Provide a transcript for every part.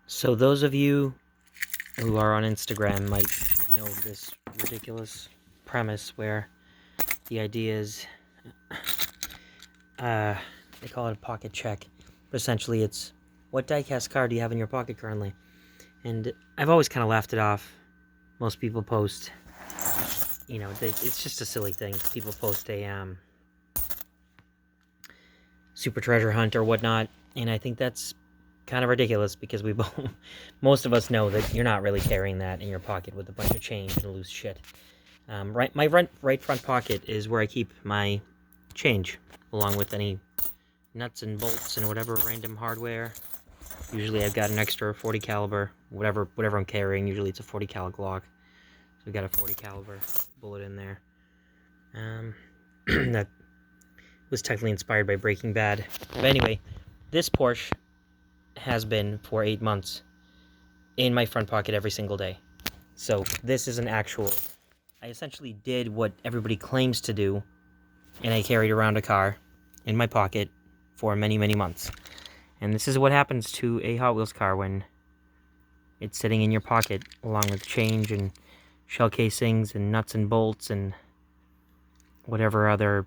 So those of you who are on Instagram might know this ridiculous premise where the idea is, they call it a pocket check, but essentially it's, what diecast car do you have in your pocket currently? And I've always kind of laughed it off. Most people post, it's just a silly thing. People post a super treasure hunt or whatnot, and I think that's kind of ridiculous because we both, most of us know that you're not really carrying that in your pocket with a bunch of change and loose shit. My right front pocket is where I keep my change, along with any nuts and bolts and whatever random hardware. Usually I've got an extra 40 caliber, whatever I'm carrying. Usually it's a 40 cal Glock, so we've got a 40 caliber bullet in there. That was technically inspired by Breaking Bad. But anyway, this Porsche has been for 8 months in my front pocket every single day. So this is an actual, I essentially did what everybody claims to do, and I carried around a car in my pocket for many, many months. And this is what happens to a Hot Wheels car when it's sitting in your pocket, along with change and shell casings and nuts and bolts and whatever other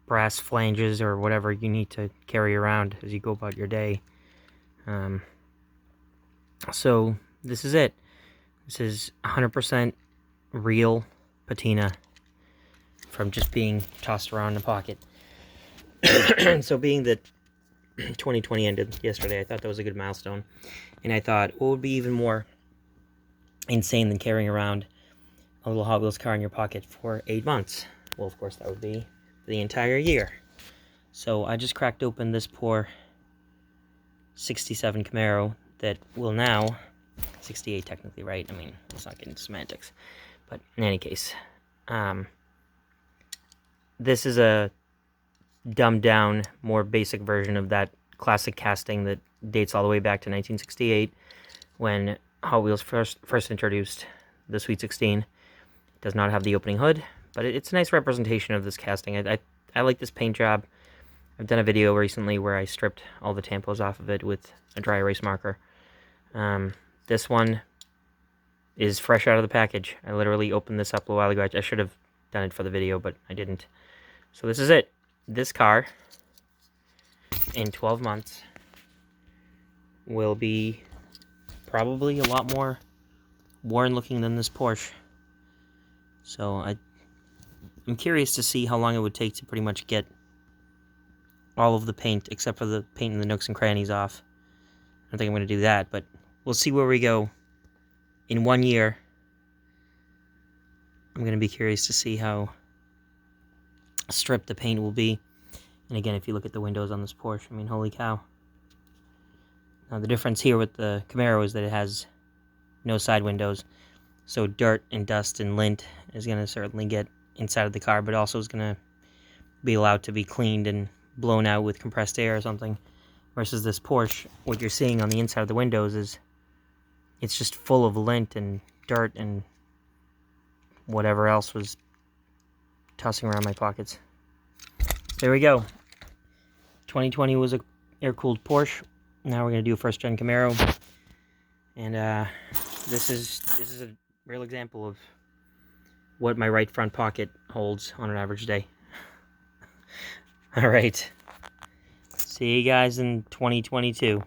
brass flanges or whatever you need to carry around as you go about your day. So this is it. This is 100% real patina from just being tossed around in a pocket. So being that 2020 ended yesterday, I thought that was a good milestone. And I thought, what would be even more insane than carrying around a little Hot Wheels car in your pocket for 8 months? Well, of course, that would be the entire year. So I just cracked open this poor 67 Camaro that will now, 68 technically, right? I mean, let's not get into semantics. But in any case, this is a dumbed down, more basic version of that classic casting that dates all the way back to 1968, when Hot Wheels first introduced the Sweet 16. It does not have the opening hood, but it's a nice representation of this casting. I like this paint job. I've done a video recently where I stripped all the tampos off of it with a dry erase marker. This one is fresh out of the package. I literally opened this up a while ago. I should have done it for the video, but I didn't. So this is it. This car, in 12 months, will be probably a lot more worn looking than this Porsche. So I'm curious to see how long it would take to pretty much get all of the paint, except for the paint in the nooks and crannies, off. I don't think I'm going to do that, but we'll see where we go in 1 year. I'm going to be curious to see how stripped the paint will be. And again, if you look at the windows on this Porsche, I mean, holy cow. Now, the difference here with the Camaro is that it has no side windows, so dirt and dust and lint is going to certainly get inside of the car, but also is going to be allowed to be cleaned and blown out with compressed air or something. Versus this Porsche, what you're seeing on the inside of the windows is it's just full of lint and dirt and whatever else was tossing around my pockets. There we go. 2020 was a air-cooled Porsche. Now we're going to do a first-gen Camaro. And this is a real example of what my right front pocket holds on an average day. All right. See you guys in 2022.